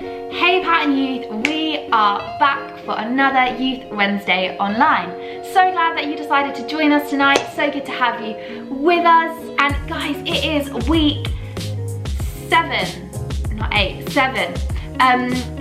Hey Pattern Youth, we are back for another Youth Wednesday online. So glad that you decided to join us tonight. So good to have you with us. And guys, it is week 7, not 8, 7.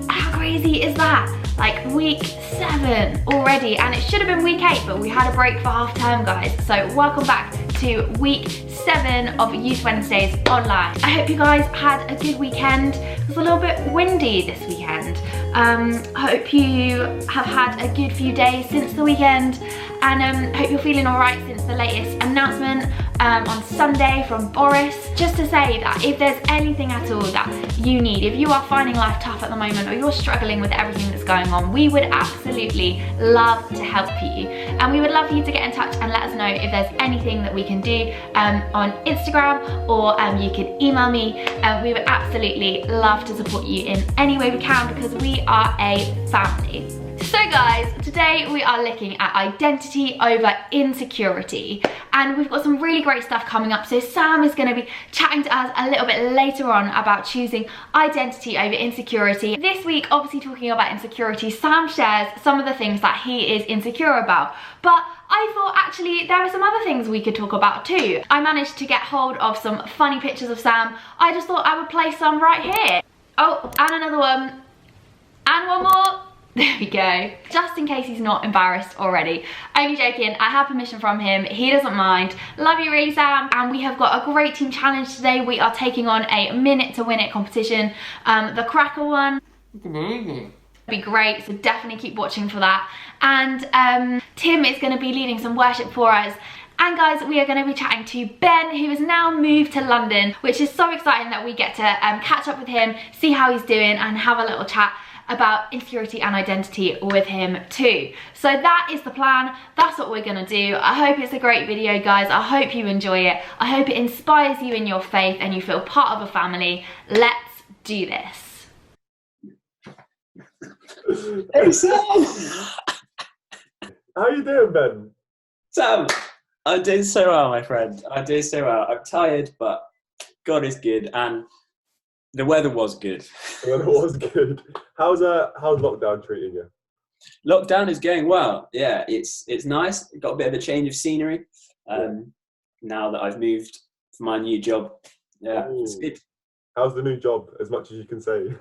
How crazy is that? Like week 7 already, and it should have been week 8, but we had a break for half term, guys. So welcome back to week 7 of Youth Wednesdays online. I hope you guys had a good weekend. It was a little bit windy this weekend. I hope you have had a good few days since the weekend, and hope you're feeling all right since the latest announcement on Sunday from Boris. Just to say that if there's anything at all that you need, if you are finding life tough at the moment or you're struggling with everything that's going on, we would absolutely love to help you. And we would love for you to get in touch and let us know if there's anything that we can do on Instagram, or you can email me. We would absolutely love to support you in any way we can, because we are a family. So guys, today we are looking at identity over insecurity, and we've got some really great stuff coming up. So Sam is going to be chatting to us a little bit later on about choosing identity over insecurity. This week, obviously talking about insecurity, Sam shares some of the things that he is insecure about, but I thought actually there are some other things we could talk about too. I managed to get hold of some funny pictures of Sam. I just thought I would play some right here. Oh, and another one, and one more. There we go. Just in case he's not embarrassed already. Only joking, I have permission from him. He doesn't mind. Love you really, Sam. And we have got a great team challenge today. We are taking on a minute to win it competition. The cracker one. Be great, so definitely keep watching for that. And Tim is going to be leading some worship for us. And guys, we are going to be chatting to Ben, who has now moved to London, which is so exciting that we get to catch up with him, see how he's doing, and have a little chat about insecurity and identity with him too. So that is the plan. That's what we're gonna do. I hope it's a great video, guys. I hope you enjoy it. I hope it inspires you in your faith and you feel part of a family. Let's do this. Hey Sam! How you doing, Ben? Sam, I'm doing so well, my friend. I'm doing so well. I'm tired, but God is good, and the weather was good. The weather was good. How's lockdown treating you? Lockdown is going well. Yeah, it's nice. Got a bit of a change of scenery. Now that I've moved for my new job. Yeah, Ooh. It's good. How's the new job, as much as you can say?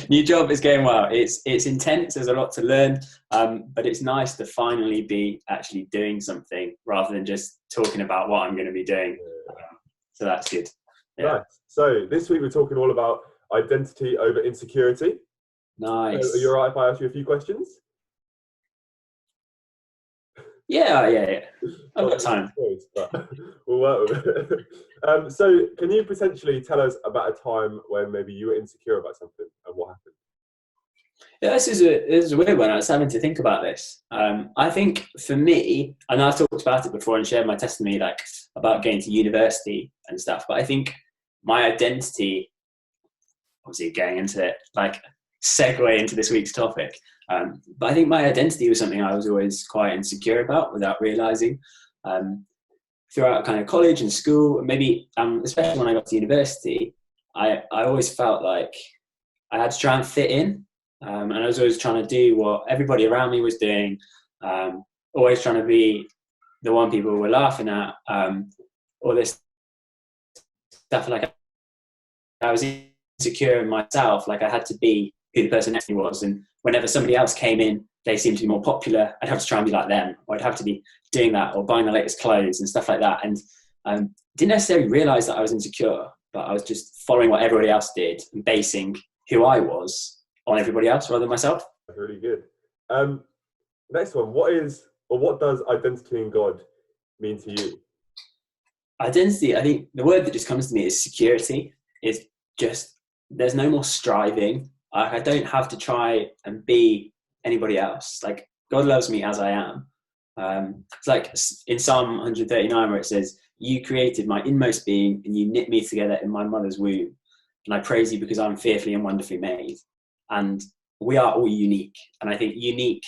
New job is going well. It's intense. There's a lot to learn, but it's nice to finally be actually doing something rather than just talking about what I'm going to be doing. So that's good. Yeah. Nice. So this week we're talking all about identity over insecurity. Nice. So are you all right if I ask you a few questions? Yeah. I've got time. But we'll work with it. So can you potentially tell us about a time when maybe you were insecure about something and what happened? Yeah, this is a weird one. I was having to think about this. I think for me, and I've talked about it before and shared my testimony, like about going to university and stuff, but I think my identity, obviously getting into it, like segue into this week's topic, but I think my identity was something I was always quite insecure about without realising. Throughout kind of college and school, and maybe especially when I got to university, I always felt like I had to try and fit in. And I was always trying to do what everybody around me was doing, always trying to be the one people were laughing at, all this stuff. Like I was insecure in myself, like I had to be who the person next to me was. And whenever somebody else came in, they seemed to be more popular, I'd have to try and be like them, or I'd have to be doing that or buying the latest clothes and stuff like that. And didn't necessarily realize that I was insecure, but I was just following what everybody else did and basing who I was on everybody else rather than myself. That's really good. Next one, what does identity in God mean to you? Identity, I think the word that just comes to me is security. It's just, there's no more striving. I don't have to try and be anybody else. Like, God loves me as I am. It's like in Psalm 139 where it says, "You created my inmost being and you knit me together in my mother's womb. And I praise you because I'm fearfully and wonderfully made." And we are all unique. And I think unique,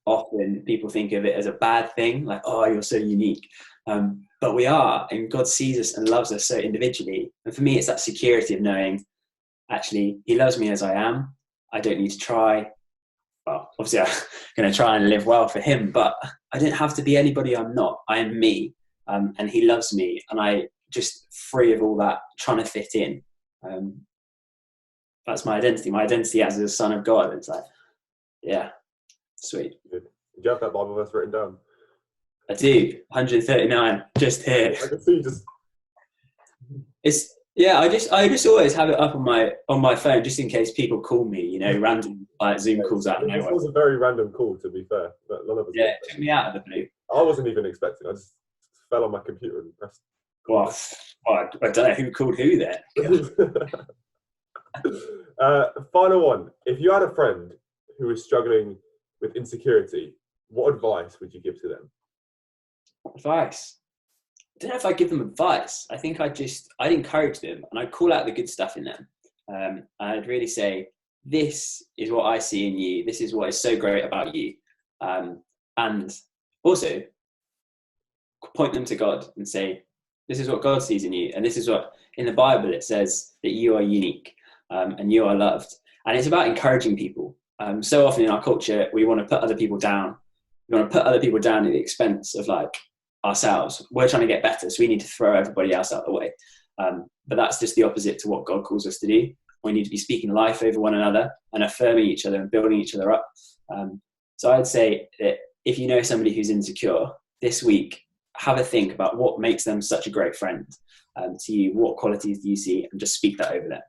often people think of it as a bad thing, like, oh, you're so unique. But we are, and God sees us and loves us so individually. And for me, it's that security of knowing actually, he loves me as I am. I don't need to try. Well, obviously I'm going to try and live well for him, but I don't have to be anybody I'm not. I am me, and he loves me, and I just free of all that trying to fit in. That's my identity. My identity as a son of God. It's like, yeah, sweet. Good. Did you have that Bible verse written down? I do. 139, just here. I can see just. It's yeah. I just always have it up on my phone just in case people call me. You know, random like Zoom calls out of nowhere. This was a very random call, to be fair. But none of us. Yeah, it took me out of the blue. I wasn't even expecting. I just fell on my computer and pressed. Well, I don't know who called who there. Final one. If you had a friend who was struggling with insecurity, what advice would you give to them? Advice. I don't know if I'd give them advice. I think I'd encourage them, and I'd call out the good stuff in them. And I'd really say, this is what I see in you. This is what is so great about you. And also point them to God and say, this is what God sees in you. And this is what in the Bible it says, that you are unique and you are loved. And it's about encouraging people. So often in our culture, we want to put other people down. We want to put other people down at the expense of like ourselves. We're trying to get better, so we need to throw everybody else out the way. But that's just the opposite to what God calls us to do. We need to be speaking life over one another and affirming each other and building each other up. So I'd say that if you know somebody who's insecure, this week, have a think about what makes them such a great friend to you. What qualities do you see? And just speak that over them.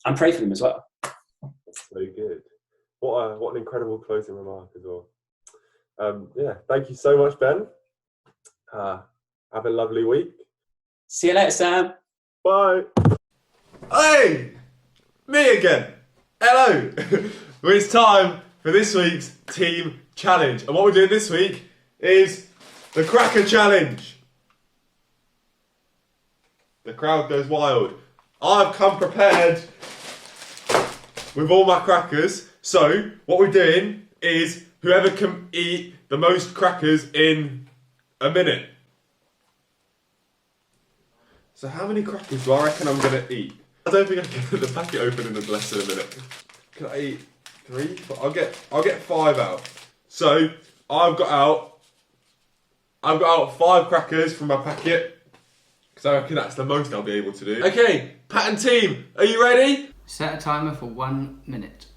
And pray for them as well. That's so good. What an incredible closing remark as well. Yeah, thank you so much, Ben. Have a lovely week. See you later, Sam. Bye. Hey, me again. Hello. Well, it's time for this week's team challenge. And what we're doing this week is the cracker challenge. The crowd goes wild. I've come prepared with all my crackers. So what we're doing is whoever can eat the most crackers in a minute. So how many crackers do I reckon I'm going to eat? I don't think I can get the packet open in less than a minute. Can I eat 3? I'll get 5 out. So I've got out 5 crackers from my packet, because I reckon that's the most I'll be able to do. Okay, Pat and team, are you ready? Set a timer for 1 minute.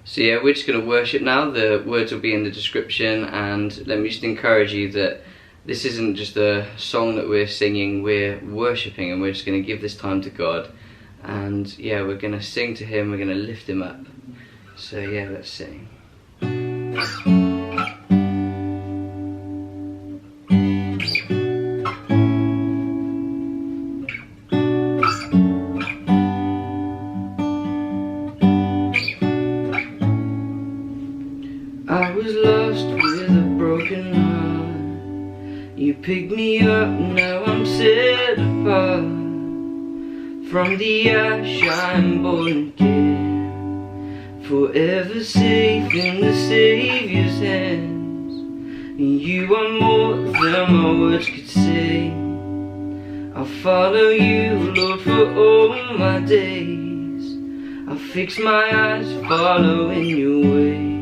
So yeah, we're just going to worship now. The words will be in the description, and let me just encourage you that this isn't just a song that we're singing, we're worshipping, and we're just going to give this time to God. And yeah, we're going to sing to Him, we're going to lift Him up. So yeah, let's sing. I was lost with a broken heart. You picked me up, now I'm set apart. From the ash I'm born again, forever safe in the Saviour's hands. You are more than my words could say. I'll follow you, Lord, for all my days. I'll fix my eyes following your ways.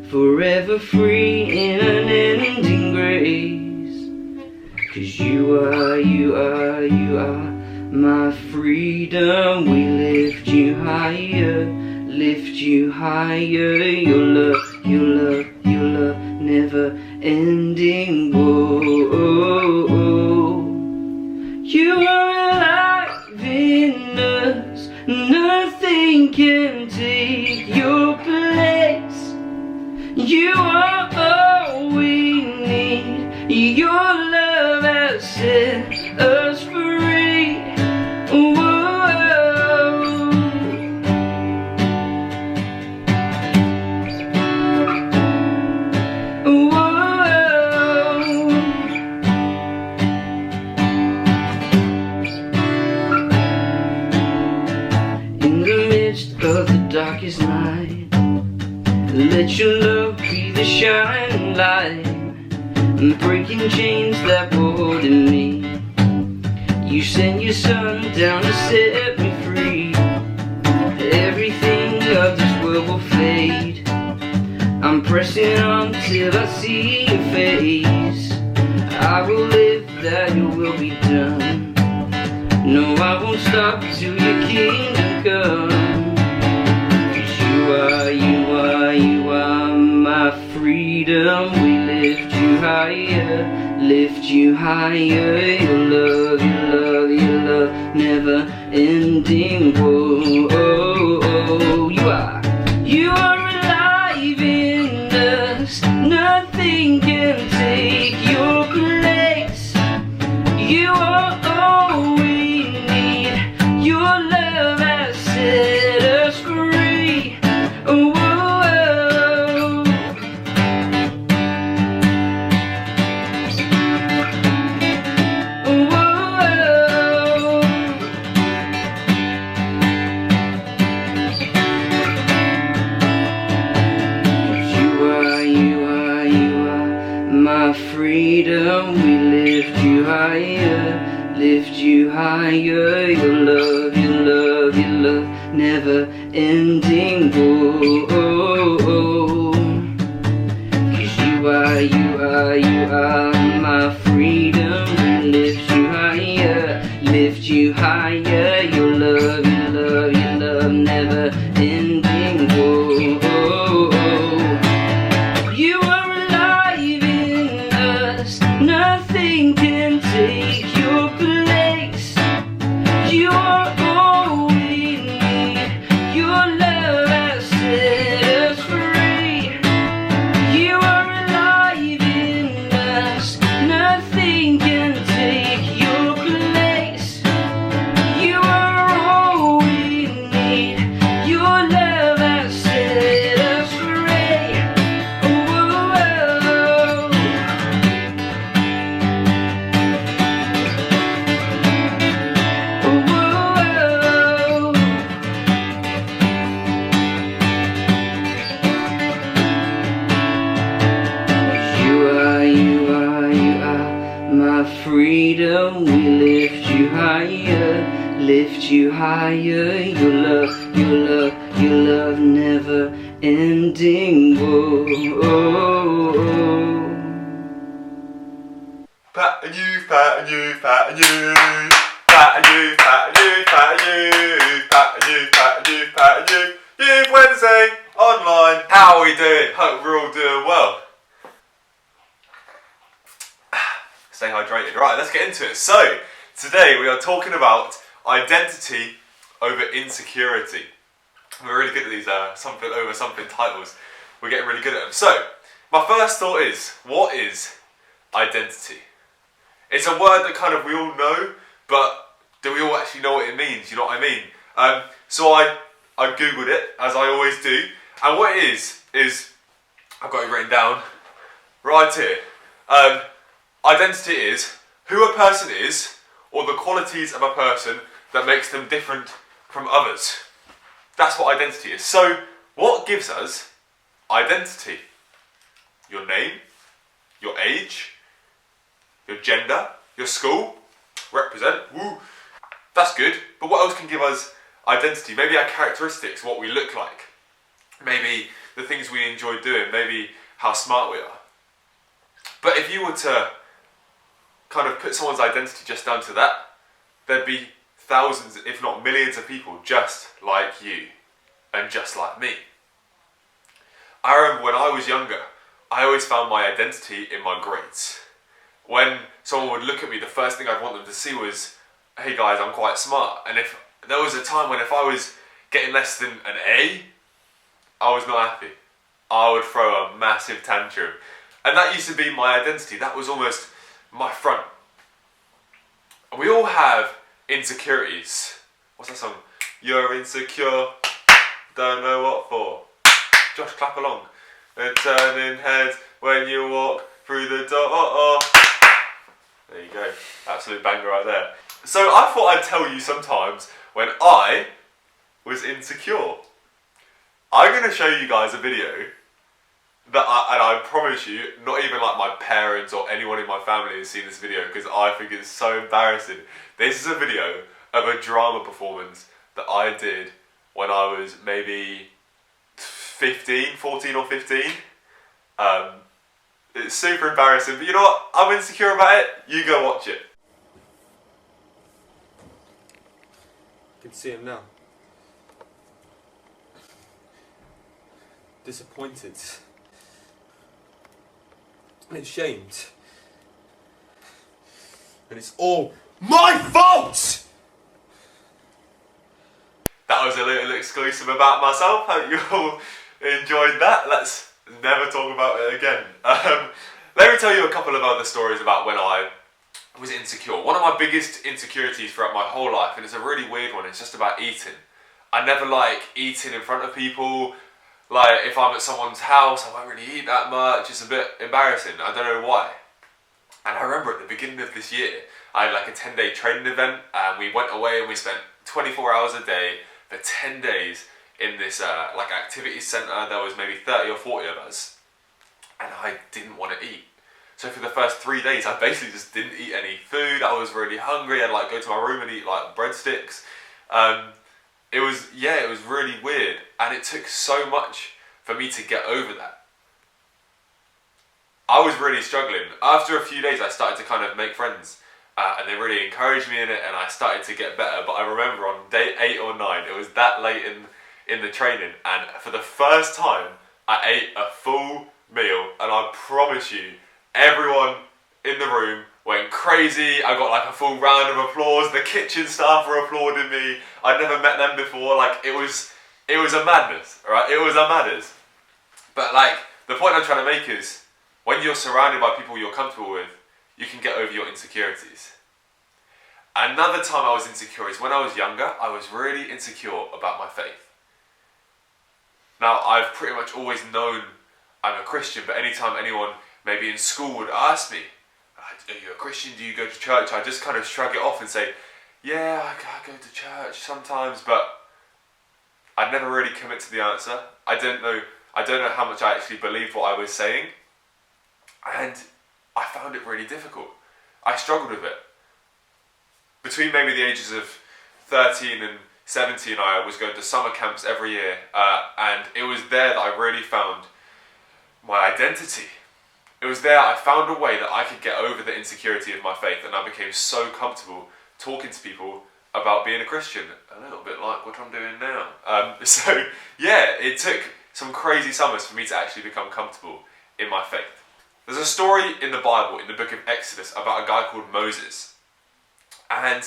Forever free in unending grace. 'Cause you are my freedom. We lift you higher, your love, never ending. Whoa, you are alive in us, nothing can take your place. You are all we need, your love has set us free. Whoa. Darkest night, let your love be the shining light, breaking chains that were holding me. You sent your son down to set me free. Everything of this world will fade. I'm pressing on till I see your face. I will live that your will be done. No, I won't stop till your kingdom comes. You are my freedom. We lift you higher, your love, never ending. Whoa, you are alive in us, nothing can take your place. You are all we need, your love has set us free. Whoa. My freedom, we lift you higher, your love, never ending. Whoa, 'cause you are my freedom. We lift you higher, your love, never ending. Whoa, you are alive in us, nothing can take your place. You are all we need, your love has set us free. You are alive in us, nothing can take your place. You are all we need, your love has set us free. My freedom, we lift you higher, your love, never ending. Whoa. Pat and you, pat and you, pat and you, pat and you, pat and you, pat and you, pat and you, pat and you, pat and you. Youth Wednesday online. How are we doing? Hope we're all doing well. Stay hydrated. Right, let's get into it. So, today we are talking about identity over insecurity. We're really good at these something over something titles. We're getting really good at them. So, my first thought is, what is identity? It's a word that kind of we all know, but do we all actually know what it means? You know what I mean? So I googled it, as I always do, and what it is I've got it written down right here. Identity is who a person is, or the qualities of a person that makes them different from others. That's what identity is. So, what gives us identity? Your name, your age, your gender, your school, represent, woo. That's good, but what else can give us identity? Maybe our characteristics, what we look like. Maybe the things we enjoy doing, maybe how smart we are. But if you were to kind of put someone's identity just down to that, there'd be thousands, if not millions of people just like you and just like me. I remember when I was younger, I always found my identity in my grades. When someone would look at me, the first thing I'd want them to see was, hey guys, I'm quite smart. And if there was a time when if I was getting less than an A, I was not happy. I would throw a massive tantrum. And that used to be my identity. That was almost my front. We all have insecurities. What's that song? You're insecure, don't know what for. Josh, clap along. And turning heads when you walk through the door. There you go. Absolute banger right there. So I thought I'd tell you sometimes when I was insecure. I'm going to show you guys a video that I promise you, not even like my parents or anyone in my family has seen this video because I think it's so embarrassing. This is a video of a drama performance that I did when I was maybe 14 or 15. It's super embarrassing, but you know what? I'm insecure about it. You go watch it. You can see him now. Disappointed. Ashamed. And it's all my fault! That was a little exclusive about myself. Hope you all enjoyed that. Let's never talk about it again. Let me tell you a couple of other stories about when I was insecure. One of my biggest insecurities throughout my whole life, and it's a really weird one, it's just about eating. I never like eating in front of people. Like, if I'm at someone's house, I won't really eat that much. It's a bit embarrassing. I don't know why. And I remember at the beginning of this year, I had like a 10-day training event, and we went away and we spent 24 hours a day for 10 days in this like activity centre. There was maybe 30 or 40 of us, and I didn't want to eat. So for the first 3 days, I basically just didn't eat any food. I was really hungry. I'd like go to my room and eat like breadsticks. It was really weird, and it took so much for me to get over that. I was really struggling. After a few days, I started to kind of make friends, and they really encouraged me in it, and I started to get better. But I remember on day 8 or 9, it was that late in the training, and for the first time, I ate a full meal, and I promise you, everyone in the room went crazy. I got like a full round of applause. The kitchen staff were applauding me. I'd never met them before. Like, it was a madness, alright? It was a madness. But like, the point I'm trying to make is, when you're surrounded by people you're comfortable with, you can get over your insecurities. Another time I was insecure is when I was younger. I was really insecure about my faith. Now, I've pretty much always known I'm a Christian, but anytime anyone maybe in school would ask me, are you a Christian? Do you go to church? I just kind of shrug it off and say, yeah, I go to church sometimes, but I'd never really commit to the answer. I don't know how much I actually believed what I was saying, and I found it really difficult. I struggled with it. Between maybe the ages of 13 and 17, I was going to summer camps every year, and it was there that I really found my identity. It was there I found a way that I could get over the insecurity of my faith, and I became so comfortable talking to people about being a Christian, a little bit like what I'm doing now. So yeah, it took some crazy summers for me to actually become comfortable in my faith. There's a story in the Bible, in the book of Exodus, about a guy called Moses. And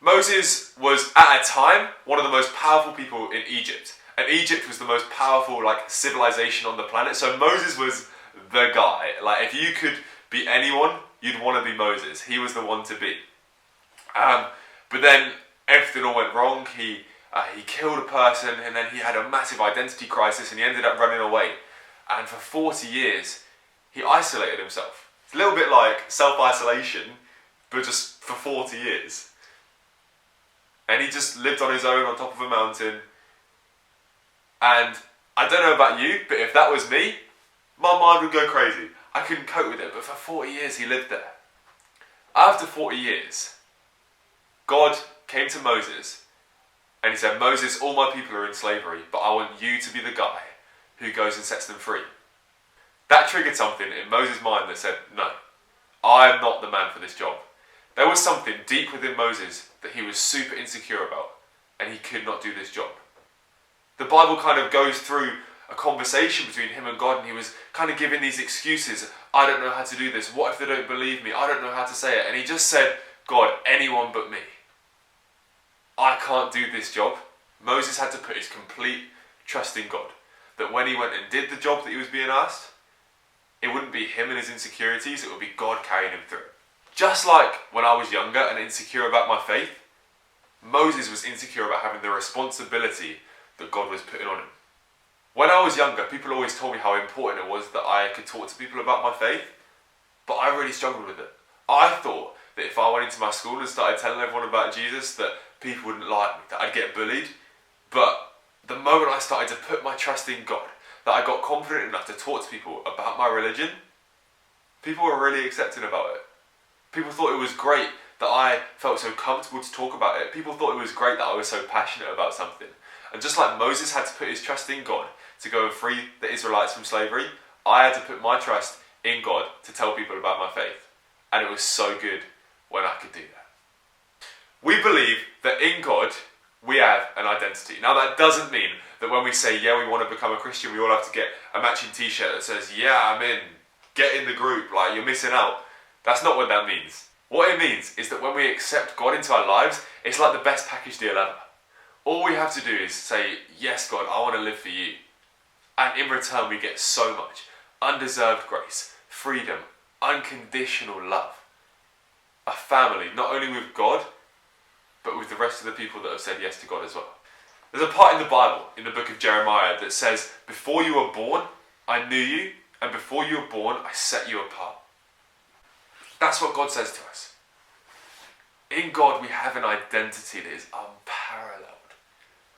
Moses was, at a time, one of the most powerful people in Egypt. And Egypt was the most powerful civilization on the planet. So Moses was the guy. Like, if you could be anyone, you'd want to be Moses. He was the one to be. But then everything all went wrong. He killed a person, and then he had a massive identity crisis, and he ended up running away. And for 40 years, he isolated himself. It's a little bit like self-isolation, but just for 40 years. And he just lived on his own on top of a mountain. And I don't know about you, but if that was me, my mind would go crazy. I couldn't cope with it, but for 40 years he lived there. After 40 years, God came to Moses and he said, Moses, all my people are in slavery, but I want you to be the guy who goes and sets them free. That triggered something in Moses' mind that said, no, I'm not the man for this job. There was something deep within Moses that he was super insecure about, and he could not do this job. The Bible kind of goes through a conversation between him and God, and he was kind of giving these excuses. I don't know how to do this. What if they don't believe me? I don't know how to say it. And he just said, God, anyone but me. I can't do this job. Moses had to put his complete trust in God. That when he went and did the job that he was being asked, it wouldn't be him and his insecurities, it would be God carrying him through. Just like when I was younger and insecure about my faith, Moses was insecure about having the responsibility that God was putting on him. When I was younger, people always told me how important it was that I could talk to people about my faith, but I really struggled with it. I thought that if I went into my school and started telling everyone about Jesus, that people wouldn't like me, that I'd get bullied. But the moment I started to put my trust in God, that I got confident enough to talk to people about my religion, people were really accepting about it. People thought it was great that I felt so comfortable to talk about it. People thought it was great that I was so passionate about something. And just like Moses had to put his trust in God to go and free the Israelites from slavery, I had to put my trust in God to tell people about my faith. And it was so good when I could do that. We believe that in God, we have an identity. Now that doesn't mean that when we say, yeah, we want to become a Christian, we all have to get a matching t-shirt that says, yeah, I'm in, get in the group, like you're missing out. That's not what that means. What it means is that when we accept God into our lives, it's like the best package deal ever. All we have to do is say, yes, God, I want to live for you. And in return, we get so much undeserved grace, freedom, unconditional love. A family, not only with God, but with the rest of the people that have said yes to God as well. There's a part in the Bible, in the book of Jeremiah, that says, before you were born, I knew you, and before you were born, I set you apart. That's what God says to us. In God, we have an identity that is unparalleled.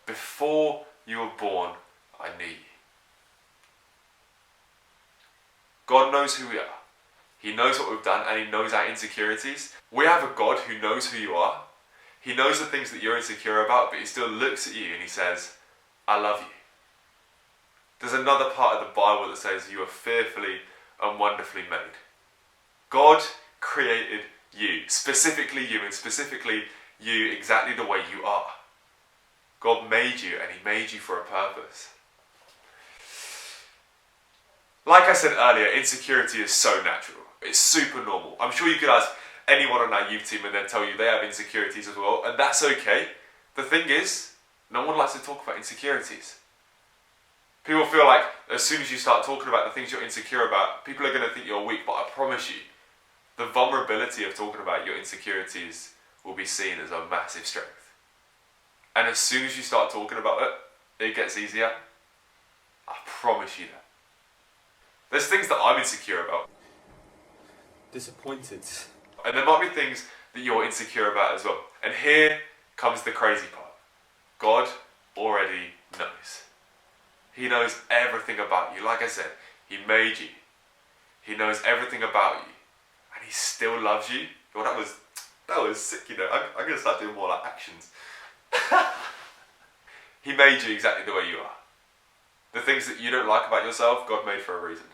Before you were born, I knew you. God knows who we are. He knows what we've done, and He knows our insecurities. We have a God who knows who you are. He knows the things that you're insecure about, but He still looks at you and He says, I love you. There's another part of the Bible that says you are fearfully and wonderfully made. God created you, specifically you, and specifically you exactly the way you are. God made you, and He made you for a purpose. Like I said earlier, insecurity is so natural. It's super normal. I'm sure you could ask anyone on our youth team and they'll tell you they have insecurities as well, and that's okay. The thing is, no one likes to talk about insecurities. People feel like as soon as you start talking about the things you're insecure about, people are going to think you're weak, but I promise you, the vulnerability of talking about your insecurities will be seen as a massive strength. And as soon as you start talking about it, it gets easier. I promise you that. There's things that I'm insecure about. Disappointed. And there might be things that you're insecure about as well. And here comes the crazy part. God already knows. He knows everything about you. Like I said, He made you. He knows everything about you. And He still loves you. Well, that was sick, you know. I'm going to start doing more like actions. He made you exactly the way you are. The things that you don't like about yourself, God made for a reason.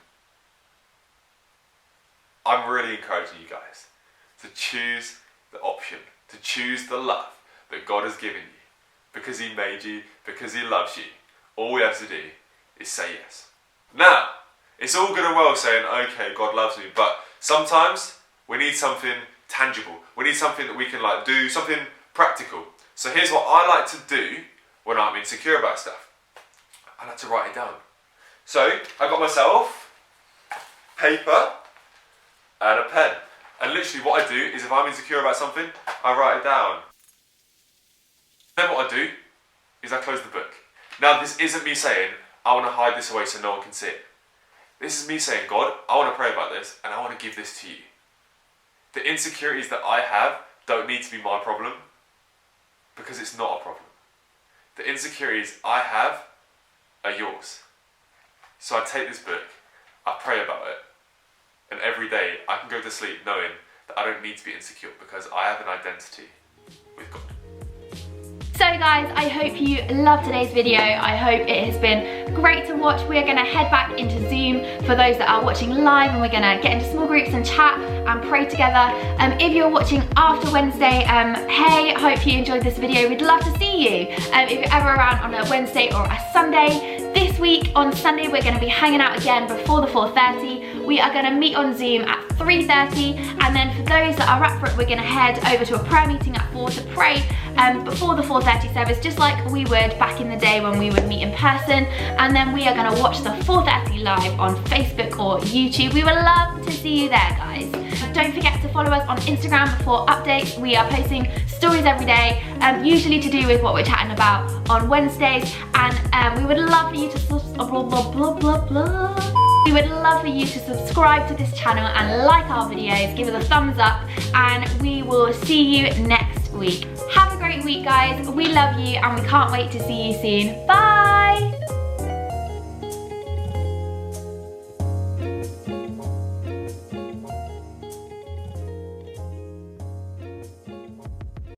I'm really encouraging you guys to choose the option, to choose the love that God has given you. Because He made you, because He loves you. All we have to do is say yes. Now, it's all good and well saying, okay, God loves me, but sometimes we need something tangible. We need something that we can do, something practical. So here's what I like to do when I'm insecure about stuff. I like to write it down. So I got myself paper and a pen. And literally what I do is if I'm insecure about something, I write it down. Then what I do is I close the book. Now this isn't me saying, I want to hide this away so no one can see it. This is me saying, God, I want to pray about this and I want to give this to you. The insecurities that I have don't need to be my problem because it's not a problem. The insecurities I have are yours. So I take this book, I pray about it, and every day I can go to sleep knowing that I don't need to be insecure because I have an identity with God. So guys, I hope you loved today's video. I hope it has been great to watch. We're gonna head back into Zoom for those that are watching live, and we're gonna get into small groups and chat and pray together. If you're watching after Wednesday, hey, hope you enjoyed this video. We'd love to see you. If you're ever around on a Wednesday or a Sunday, this week on Sunday we're going to be hanging out again before the 4:30. We are going to meet on Zoom at 3:30, and then for those that are up for it, we're going to head over to a prayer meeting at 4 to pray before the 4:30 service, just like we would back in the day when we would meet in person. And then we are going to watch the 4:30 live on Facebook or YouTube. We would love to see you there, guys. Don't forget to follow us on Instagram for updates. We are posting stories every day, usually to do with what we're chatting about on Wednesdays, and we would love for you to We would love for you to subscribe to this channel and like our videos, give us a thumbs up, and we will see you next week. Have a great week, guys. We love you and we can't wait to see you soon. Bye!